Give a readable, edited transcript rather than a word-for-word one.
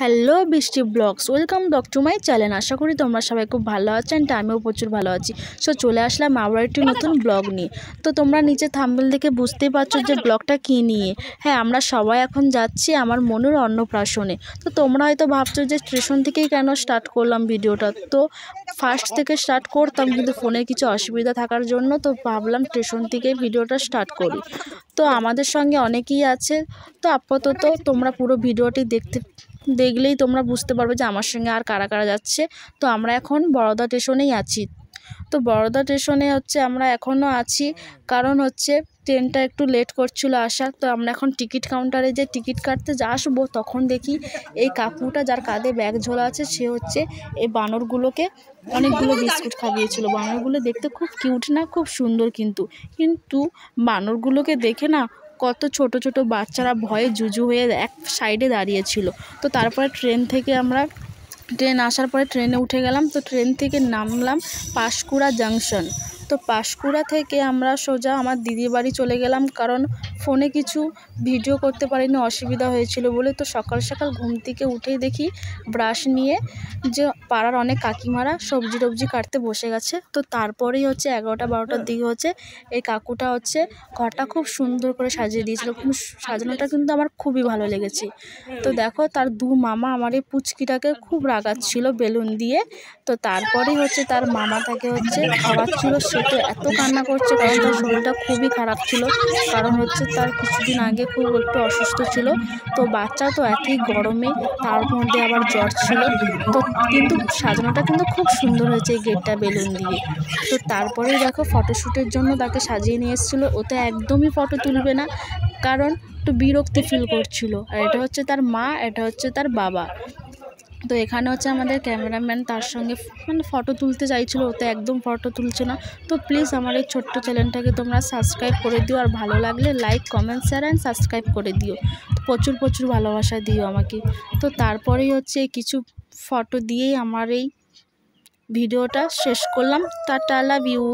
Hello Brishti blogs, welcome back to my channel. আশা করি তোমরা সবাই খুব ভালো আছেন, আমিও প্রচুর ভালো আছি। সো চলে আসলাম আবার একটি নতুন ব্লগ নিয়ে। তো তোমরা নিচে থাম্বনেল দেখে বুঝতেই পারছো যে ব্লগটা কী নিয়ে। হ্যাঁ, আমরা সবাই এখন যাচ্ছি আমার মনুর অন্নপ্রাশনে। তো তোমরা হয়তো ভাবছো যে স্টেশন থেকেই কেন স্টার্ট করলাম ভিডিওটা। তো ফার্স্ট থেকে স্টার্ট করতাম, কিন্তু ফোনে কিছু অসুবিধা থাকার জন্য তো ভাবলাম স্টেশন থেকেই ভিডিওটা স্টার্ট করি। তো আমাদের সঙ্গে অনেকেই আছে। তো আপাতত তোমরা পুরো ভিডিওটি দেখলেই তোমরা বুঝতে পারবে যে আমার সঙ্গে আর কারা কারা যাচ্ছে। তো আমরা এখন বরোদা স্টেশনেই আছি। তো বরোদা স্টেশনে আমরা এখনও আছি, কারণ ট্রেনটা একটু লেট করছিল আসার। তো আমরা এখন টিকিট কাউন্টারে যে টিকিট কাটতে আসবো, তখন দেখি এই কাকুটা যার কাঁধে ব্যাগ ঝোলা আছে সে এই বানরগুলোকে অনেকগুলো বিস্কুট খাইয়েছিল। বানরগুলো দেখতে খুব কিউট না, খুব সুন্দর, কিন্তু বানরগুলোকে দেখে না কত ছোট ছোট বাচ্চারা ভয়ে জুজু হয়ে এক সাইডে দাঁড়িয়েছিল। তো তারপরে ট্রেন আসার পরে ট্রেনে উঠে গেলাম। তো ট্রেন থেকে নামলাম পাঁশকুড়া জাংশন। তো পাঁশকুড়া থেকে আমরা সোজা আমার দিদির বাড়ি চলে গেলাম, কারণ ফোনে কিছু ভিডিও করতে পারিনি, অসুবিধা হয়েছিল বলে। তো সকাল সকাল ঘুম থেকে উঠেই দেখি ব্রাশ নিয়ে যে পাড়ার অনেক কাকিমারা সবজি টবজি কাটতে বসে গেছে। তো তারপরেই 11টা-12টার দিকে এই কাকুটা ঘরটা খুব সুন্দর করে সাজিয়ে দিয়েছিল। কিন্তু সাজানোটা কিন্তু আমার খুবই ভালো লেগেছে। তো দেখো, তার দু মামা আমার এই পুচকিটাকে খুব রাগাচ্ছিল বেলুন দিয়ে। তো তারপরেই তার মামা তাকে খাওয়াচ্ছিল। সে তো এত কান্না করছে, কারণ তার শরীরটা খুবই খারাপ ছিল, কারণ তার কিছুদিন আগে খুব একটু অসুস্থ ছিল। তো বাচ্চা তো একই গরমে, তার মধ্যে আবার জ্বর ছিল। তো কিন্তু সাজানোটা কিন্তু খুব সুন্দর হয়েছে এই গেটটা বেলুন দিয়ে। তো তারপরেই দেখো, ফটোশ্যুটের জন্য তাকে সাজিয়ে নিয়ে এসেছিলো। ওতে একদমই ফটো তুলবে না, কারণ একটু বিরক্তি ফিল করছিল। আর এটা তার মা, এটা তার বাবা। তো এখানে আমাদের ক্যামেরাম্যান তার সঙ্গে ফটো তুলতে চাইছিল, ওতে একদম ফটো তুলছে না। তো প্লিজ আমার এই ছোট্ট চ্যানেলটাকে তোমরা সাবস্ক্রাইব করে দিও, আর ভালো লাগলে like, comment, share and subscribe করে দিও। প্রচুর প্রচুর ভালোবাসা দিও আমাকে। তো তারপরেই কিছু ফটো দিয়েই আমার এই ভিডিওটা শেষ করলাম। Tata, love you.